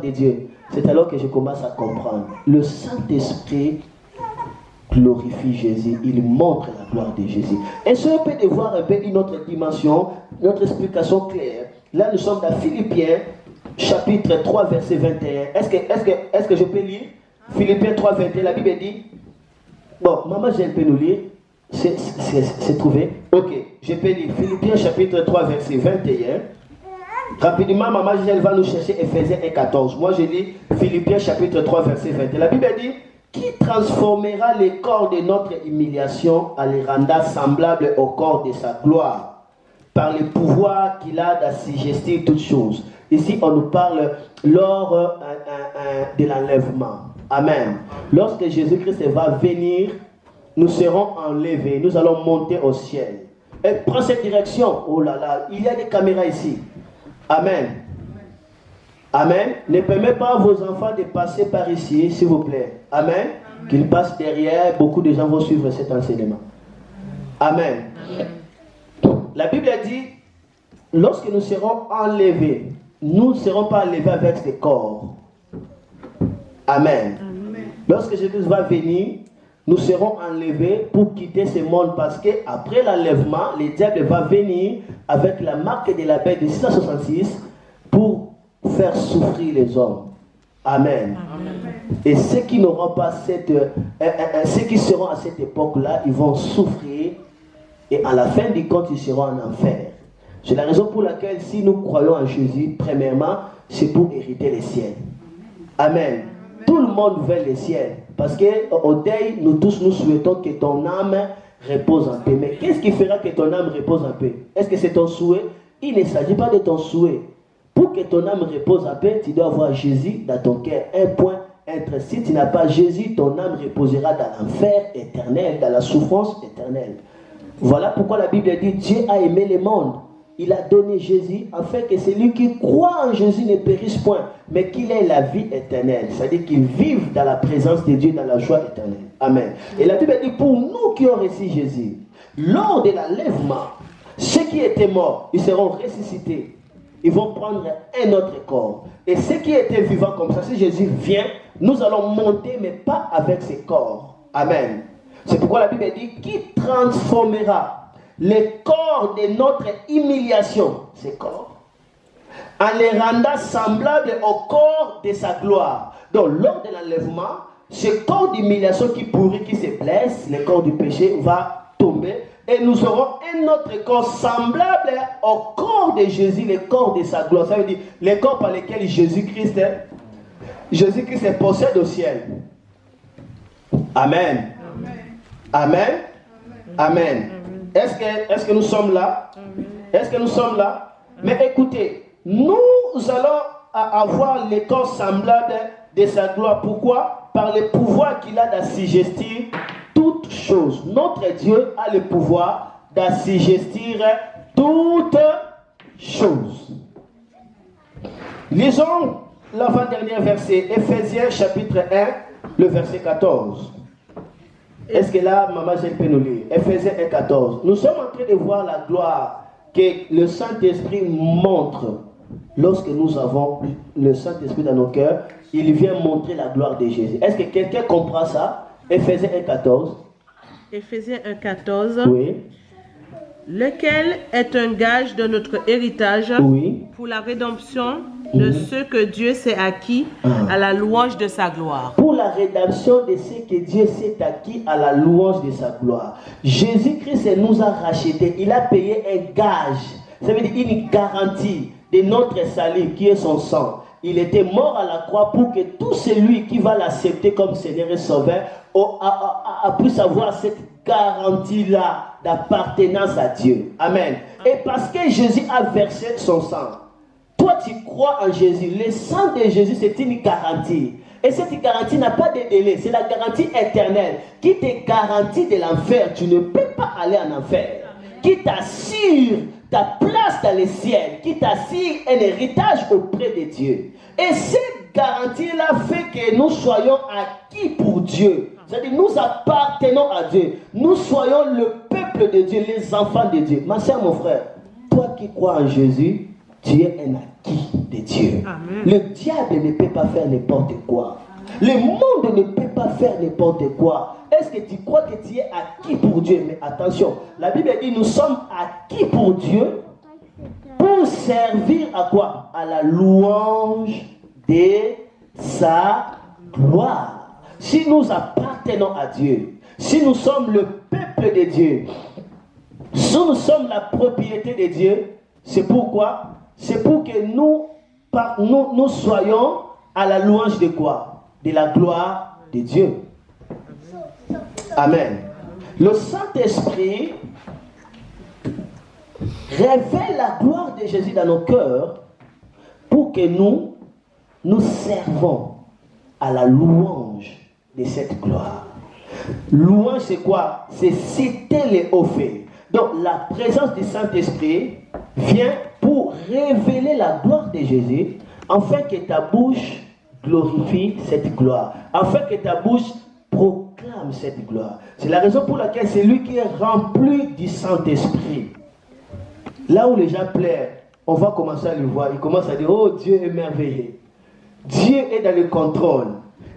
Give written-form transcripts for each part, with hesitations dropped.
de Dieu. C'est alors que je commence à comprendre. Le Saint-Esprit glorifie Jésus, il montre la gloire de Jésus. Et ce peut de voir un peu une autre dimension, notre explication claire. Là, nous sommes dans Philippiens, chapitre 3, verset 21. Est-ce que je peux lire? Philippiens 3, 21, la Bible dit... Bon, maman, je peux nous lire. C'est trouvé? Ok, je peux lire Philippiens, chapitre 3, verset 21. Rapidement, maman, elle va nous chercher Ephésiens 1,14. Moi, je lis Philippiens, chapitre 3, verset 21. La Bible dit... Qui transformera les corps de notre humiliation en les rendant semblables au corps de sa gloire, par le pouvoir qu'il a d'assujettir toutes choses. Ici, on nous parle lors de l'enlèvement. Amen. Lorsque Jésus-Christ va venir, nous serons enlevés. Nous allons monter au ciel. Et prends cette direction. Oh là là, il y a des caméras ici. Amen. Amen. Ne permettez pas à vos enfants de passer par ici, s'il vous plaît. Amen. Qu'ils passent derrière. Beaucoup de gens vont suivre cet enseignement. Amen. La Bible dit, lorsque nous serons enlevés, nous ne serons pas enlevés avec ce corps. Amen. Lorsque Jésus va venir, nous serons enlevés pour quitter ce monde parce qu'après l'enlèvement, le diable va venir avec la marque de la bête de 666 pour faire souffrir les hommes. Amen. Et ceux qui n'auront pas ceux qui seront à cette époque-là, ils vont souffrir et à la fin du compte, ils seront en enfer. C'est la raison pour laquelle si nous croyons en Jésus, premièrement, c'est pour hériter les ciels. Amen. Tout le monde veut les ciels. Parce qu'au deuil, nous tous, nous souhaitons que ton âme repose en paix. Mais qu'est-ce qui fera que ton âme repose en paix? Est-ce que c'est ton souhait? Il ne s'agit pas de ton souhait. Pour que ton âme repose en paix, tu dois avoir Jésus dans ton cœur. Un point être. Si tu n'as pas Jésus, ton âme reposera dans l'enfer éternel, dans la souffrance éternelle. Voilà pourquoi la Bible dit Dieu a aimé le monde. Il a donné Jésus afin que celui qui croit en Jésus ne périsse point, mais qu'il ait la vie éternelle. C'est-à-dire qu'il vive dans la présence de Dieu, dans la joie éternelle. Amen. Et la Bible dit pour nous qui ont reçu Jésus, lors de l'enlèvement, ceux qui étaient morts, ils seront ressuscités. Ils vont prendre un autre corps. Et ceux qui étaient vivants comme ça, si Jésus vient, nous allons monter, mais pas avec ces corps. Amen. C'est pourquoi la Bible dit qui transformera les corps de notre humiliation, ces corps, en les rendant semblables au corps de sa gloire. Donc, lors de l'enlèvement, ce corps d'humiliation qui pourrit, qui se blesse, le corps du péché va tomber. Et nous aurons un autre corps semblable au corps de Jésus, le corps de sa gloire. Ça veut dire le corps par lequel Jésus-Christ possède au ciel. Amen. Amen. Amen. Est-ce que nous sommes là? Est-ce que nous sommes là? Mais écoutez, nous allons avoir le corps semblable de sa gloire. Pourquoi? Par le pouvoir qu'il a d'assujettir toutes choses. Notre Dieu a le pouvoir d'assujettir toutes choses. Lisons l'avant-dernier verset, Ephésiens chapitre 1, le verset 14. Est-ce que là, maman, je peux nous lire? Ephésiens 1, 14. Nous sommes en train de voir la gloire que le Saint-Esprit montre. Lorsque nous avons le Saint-Esprit dans nos cœurs, il vient montrer la gloire de Jésus. Est-ce que quelqu'un comprend ça? Ephésiens 1, 14. Ephésiens 1, 14. Oui. Lequel est un gage de notre héritage pour la rédemption de ceux que Dieu s'est acquis à la louange de sa gloire. Pour la rédemption de ceux que Dieu s'est acquis à la louange de sa gloire. Jésus-Christ nous a rachetés. Il a payé un gage. Ça veut dire une garantie de notre salut qui est son sang. Il était mort à la croix pour que tout celui qui va l'accepter comme Seigneur et Sauveur puisse avoir cette garantie-là d'appartenance à Dieu. Amen. Et parce que Jésus a versé son sang, toi tu crois en Jésus, le sang de Jésus c'est une garantie. Et cette garantie n'a pas de délai, c'est la garantie éternelle qui te garantit de l'enfer. Tu ne peux pas aller en enfer. Qui t'assure ta place dans les ciels, qui t'assure un héritage auprès de Dieu. Et cette garantie-là fait que nous soyons acquis pour Dieu. C'est-à-dire nous appartenons à Dieu. Nous soyons le peuple de Dieu, les enfants de Dieu. Ma soeur, mon frère, toi qui crois en Jésus, tu es un acquis de Dieu. Amen. Le diable ne peut pas faire n'importe quoi. Le monde ne peut pas faire n'importe quoi. Est-ce que tu crois que tu es acquis pour Dieu? Mais attention, la Bible dit nous sommes acquis pour Dieu pour servir à quoi? À la louange de sa gloire. Si nous appartenons à Dieu, si nous sommes le peuple de Dieu, si nous sommes la propriété de Dieu, c'est pourquoi? C'est pour que nous soyons à la louange de quoi? De la gloire de Dieu. Amen. Le Saint-Esprit révèle la gloire de Jésus dans nos cœurs pour que nous servons à la louange de cette gloire. Louange, c'est quoi? C'est citer les hauts faits. Donc, la présence du Saint-Esprit vient pour révéler la gloire de Jésus, afin que ta bouche glorifie cette gloire, afin que ta bouche proclame cette gloire. C'est la raison pour laquelle c'est lui qui est rempli du Saint-Esprit. Là où les gens pleurent, on va commencer à le voir. Il commence à dire, oh, Dieu est merveilleux. Dieu est dans le contrôle.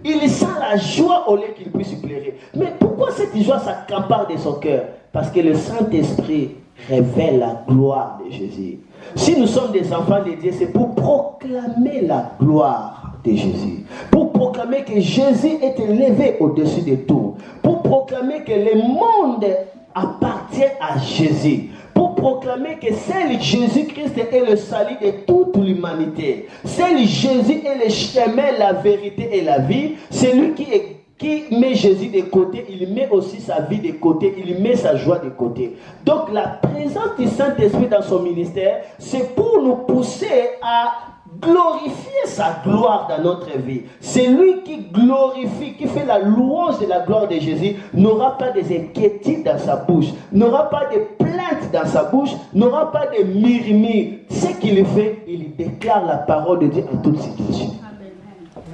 Il sent la joie au lieu qu'il puisse pleurer. Mais pourquoi cette joie s'accapare de son cœur? Parce que le Saint-Esprit révèle la gloire de Jésus. Si nous sommes des enfants de Dieu, c'est pour proclamer la gloire de Jésus. Pour proclamer que Jésus est élevé au-dessus de tout. Pour proclamer que le monde appartient à Jésus. Pour proclamer que seul Jésus-Christ est le salut de toute l'humanité. Seul Jésus est le chemin, la vérité et la vie. C'est lui qui met Jésus de côté, il met aussi sa vie de côté, il met sa joie de côté. Donc la présence du Saint-Esprit dans son ministère, c'est pour nous pousser à glorifier sa gloire dans notre vie. C'est lui qui glorifie, qui fait la louange de la gloire de Jésus, n'aura pas des inquiétudes dans sa bouche, n'aura pas de plaintes dans sa bouche, n'aura pas de murmures. Ce qu'il fait, il déclare la parole de Dieu en toute situation.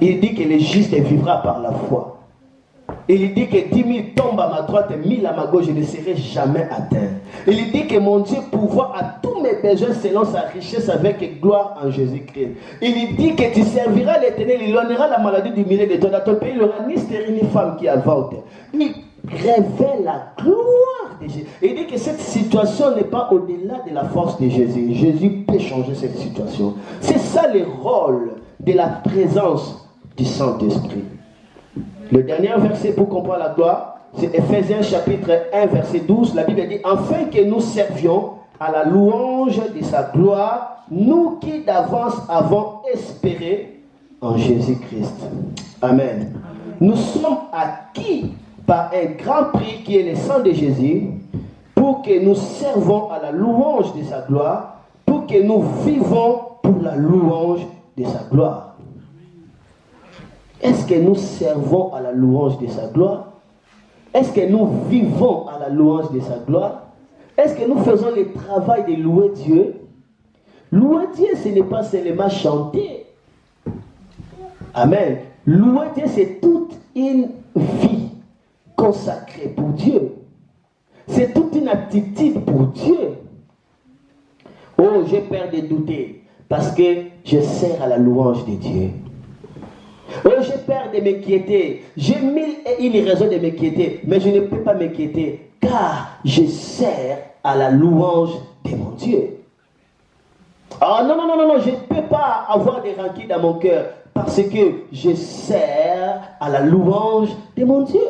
Il dit que le juste vivra par la foi. Il dit que 10 000 tombent à ma droite et 1000 à ma gauche, je ne serai jamais atteint. Il dit que mon Dieu pourvoit à tous mes besoins selon sa richesse avec gloire en Jésus-Christ. Il dit que tu serviras l'Éternel, il honorera la maladie du milieu de toi. Dans ton pays, il n'y aura ni stérile ni femme qui avorte. Il révèle la gloire de Jésus. Il dit que cette situation n'est pas au-delà de la force de Jésus. Jésus peut changer cette situation. C'est ça le rôle de la présence du Saint-Esprit. Le dernier verset pour comprendre la gloire, c'est Ephésiens chapitre 1, verset 12. La Bible dit, afin que nous servions à la louange de sa gloire, nous qui d'avance avons espéré en Jésus-Christ. Amen. Nous sommes acquis par un grand prix qui est le sang de Jésus, pour que nous servons à la louange de sa gloire, pour que nous vivons pour la louange de sa gloire. Est-ce que nous servons à la louange de sa gloire? Est-ce que nous vivons à la louange de sa gloire? Est-ce que nous faisons le travail de louer Dieu? Louer Dieu, ce n'est pas seulement chanter. Amen. Louer Dieu, c'est toute une vie consacrée pour Dieu. C'est toute une attitude pour Dieu. Oh, j'ai peur de douter parce que je sers à la louange de Dieu. Oh, j'ai peur de m'inquiéter. J'ai 1001 raisons de m'inquiéter, mais je ne peux pas m'inquiéter car je sers à la louange de mon Dieu. Ah non, je ne peux pas avoir des rancœurs dans mon cœur parce que je sers à la louange de mon Dieu.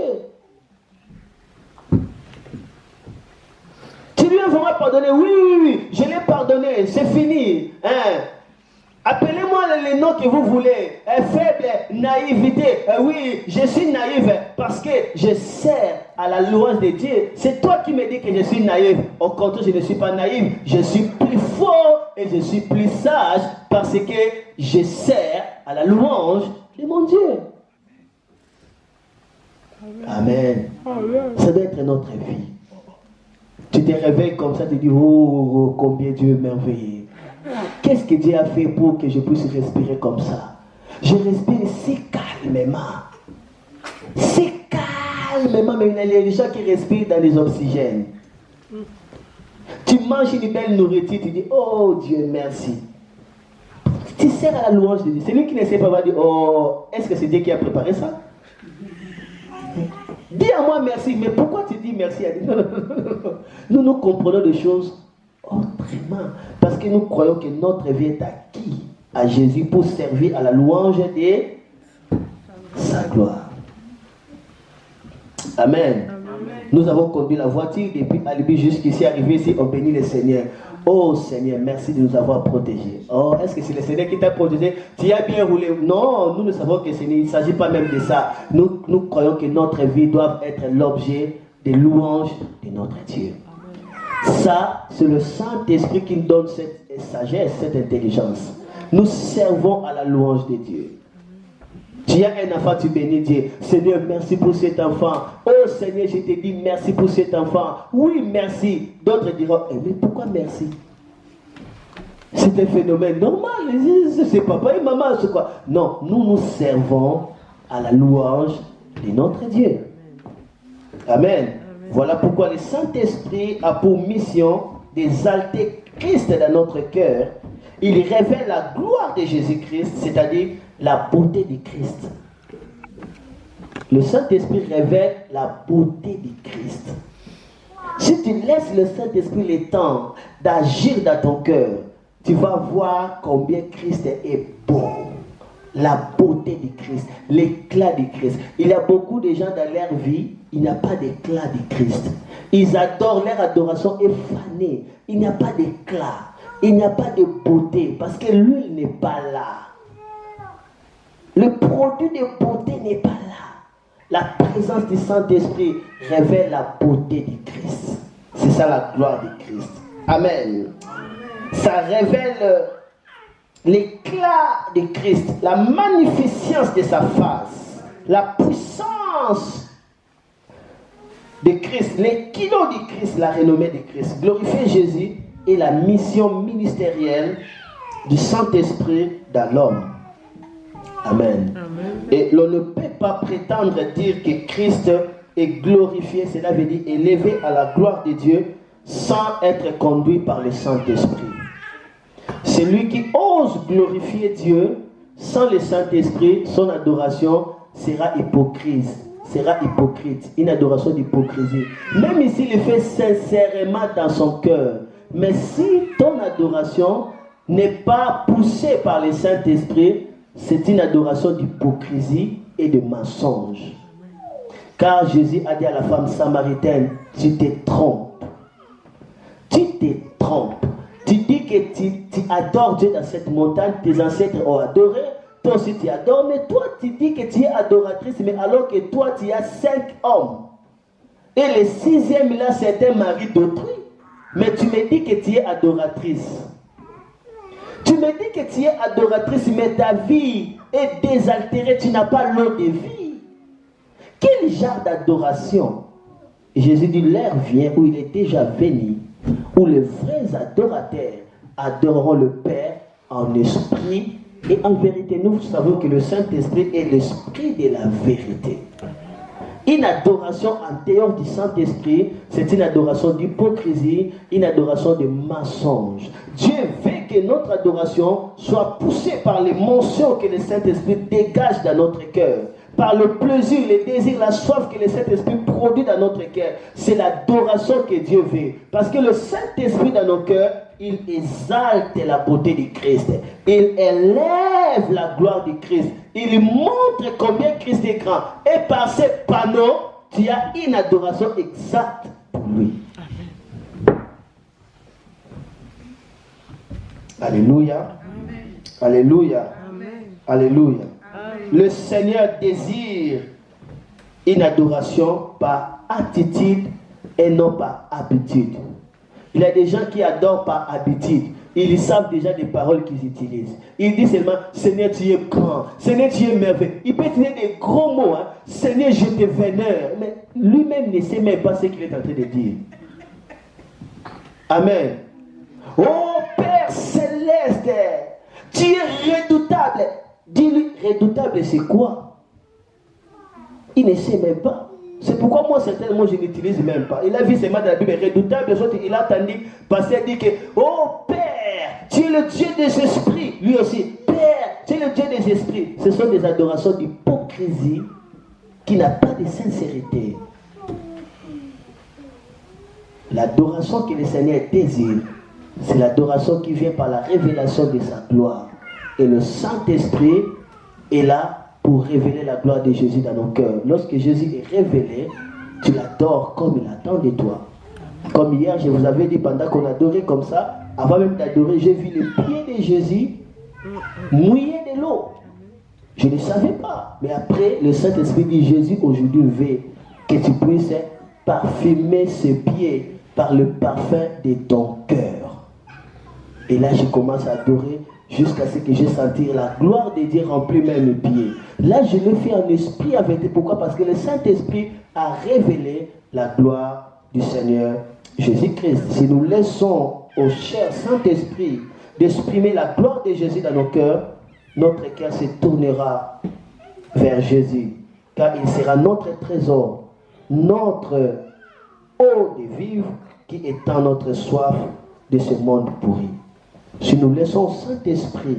Tu lui as vraiment pardonné? Oui, je l'ai pardonné, c'est fini. Hein? Appelez-moi les noms que vous voulez. Faible, naïveté. Oui, je suis naïve parce que je sers à la louange de Dieu. C'est toi qui me dis que je suis naïve. Au contraire, je ne suis pas naïve. Je suis plus fort et je suis plus sage parce que je sers à la louange de mon Dieu. Amen. Ça doit être notre vie. Tu te réveilles comme ça, tu te dis, oh, combien Dieu est merveilleux. Qu'est-ce que Dieu a fait pour que je puisse respirer comme ça? Je respire si calmement. Si calmement, mais il y a les gens qui respirent dans les oxygènes. Tu manges une belle nourriture, tu dis, oh Dieu merci. Tu sers à la louange de Dieu. Celui qui ne sait pas va dire, oh, est-ce que c'est Dieu qui a préparé ça? Dis à moi merci, mais pourquoi tu dis merci à Dieu? Non. Nous comprenons des choses autrement. Parce que nous croyons que notre vie est acquise à Jésus pour servir à la louange de sa gloire. Amen. Nous avons conduit la voiture depuis Alibi jusqu'ici, arrivé ici, on bénit le Seigneur. Oh Seigneur, merci de nous avoir protégés. Oh, est-ce que c'est le Seigneur qui t'a protégé? Tu as bien roulé? Non, nous ne savons que ce il ne s'agit pas même de ça. Nous croyons que notre vie doit être l'objet des louanges de notre Dieu. Ça, c'est le Saint-Esprit qui nous donne cette sagesse, cette intelligence. Nous servons à la louange de Dieu. Tu as un enfant, tu bénis Dieu. Seigneur, merci pour cet enfant. Oh Seigneur, je te dis merci pour cet enfant. Oui, merci. D'autres diront, mais pourquoi merci? C'est un phénomène normal. C'est papa et maman, c'est quoi? Non, nous servons à la louange de notre Dieu. Amen. Voilà pourquoi le Saint-Esprit a pour mission d'exalter Christ dans notre cœur. Il révèle la gloire de Jésus-Christ, c'est-à-dire la beauté de Christ. Le Saint-Esprit révèle la beauté de Christ. Si tu laisses le Saint-Esprit le temps d'agir dans ton cœur, tu vas voir combien Christ est beau. La beauté de Christ, l'éclat de Christ. Il y a beaucoup de gens dans leur vie, il n'y a pas d'éclat de Christ. Ils adorent, leur adoration est fanée. Il n'y a pas d'éclat. Il n'y a pas de beauté parce que l'huile n'est pas là. Le produit de beauté n'est pas là. La présence du Saint-Esprit révèle la beauté de Christ. C'est ça la gloire de Christ. Amen. Ça révèle l'éclat de Christ, la magnificence de sa face, la puissance de Christ, les kilos de Christ, la renommée de Christ. Glorifier Jésus est la mission ministérielle du Saint-Esprit dans l'homme. Amen. Amen. Et l'on ne peut pas prétendre dire que Christ est glorifié, cela veut dire élevé à la gloire de Dieu, sans être conduit par le Saint-Esprit. Celui qui ose glorifier Dieu sans le Saint-Esprit, son adoration sera hypocrite. Une adoration d'hypocrisie. Même s'il le fait sincèrement dans son cœur. Mais si ton adoration n'est pas poussée par le Saint-Esprit, c'est une adoration d'hypocrisie et de mensonge. Car Jésus a dit à la femme samaritaine, tu te trompes. Tu te trompes. Tu dis que tu adores Dieu dans cette montagne, tes ancêtres ont adoré, toi aussi tu adores, mais toi tu dis que tu es adoratrice, mais alors que toi tu as 5 hommes. Et le 6e là c'est un mari d'autrui. Mais tu me dis que tu es adoratrice. Tu me dis que tu es adoratrice, mais ta vie est désaltérée, tu n'as pas l'eau de vie. Quel genre d'adoration? Jésus dit, l'heure vient où il est déjà venu, où les vrais adorateurs adoreront le Père en esprit et en vérité. Nous savons que le Saint-Esprit est l'esprit de la vérité. Une adoration en dehors du Saint-Esprit, c'est une adoration d'hypocrisie, une adoration de mensonge. Dieu veut que notre adoration soit poussée par l'émotion que le Saint-Esprit dégage dans notre cœur, par le plaisir, le désir, la soif que le Saint-Esprit produit dans notre cœur. C'est l'adoration que Dieu veut. Parce que le Saint-Esprit dans nos cœurs, il exalte la beauté de Christ. Il élève la gloire de Christ. Il montre combien Christ est grand. Et par ces panneaux, tu as une adoration exacte pour lui. Amen. Alléluia. Amen. Alléluia. Amen. Alléluia. Amen. Le Seigneur désire une adoration par attitude et non par habitude. Il y a des gens qui adorent par habitude. Ils savent déjà des paroles qu'ils utilisent. Ils disent seulement, Seigneur, tu es grand. Seigneur, tu es merveilleux. Il peut utiliser des gros mots. Hein. Seigneur, je te vénère. Mais lui-même ne sait même pas ce qu'il est en train de dire. Amen. Oh Père céleste, tu es redoutable. Dis-lui, redoutable, c'est quoi? Il ne sait même pas. C'est pourquoi moi, certainement, je n'utilise même pas. Il a vu seulement dans la Bible, redoutable, il a entendu passer et dit que, oh Père, tu es le Dieu des esprits. Lui aussi, Père c'est le Dieu des esprits. Ce sont des adorations d'hypocrisie qui n'a pas de sincérité. L'adoration que le Seigneur désire, c'est l'adoration qui vient par la révélation de sa gloire. Et le Saint-Esprit est là pour révéler la gloire de Jésus dans nos cœurs. Lorsque Jésus est révélé, tu l'adores comme il attend de toi. Comme hier, je vous avais dit, pendant qu'on adorait comme ça, avant même d'adorer, j'ai vu les pieds de Jésus mouillés de l'eau. Je ne savais pas. Mais après, le Saint-Esprit dit, Jésus, aujourd'hui, veut que tu puisses parfumer ses pieds par le parfum de ton cœur. Et là, je commence à adorer jusqu'à ce que j'ai senti la gloire de Dieu remplir même mes pieds. Là, je le fais en esprit avec Dieu. Pourquoi? Parce que le Saint-Esprit a révélé la gloire du Seigneur Jésus-Christ. Si nous laissons au cher Saint-Esprit d'exprimer la gloire de Jésus dans nos cœurs, notre cœur se tournera vers Jésus, car il sera notre trésor, notre eau de vivre qui étend notre soif de ce monde pourri. Si nous laissons Saint-Esprit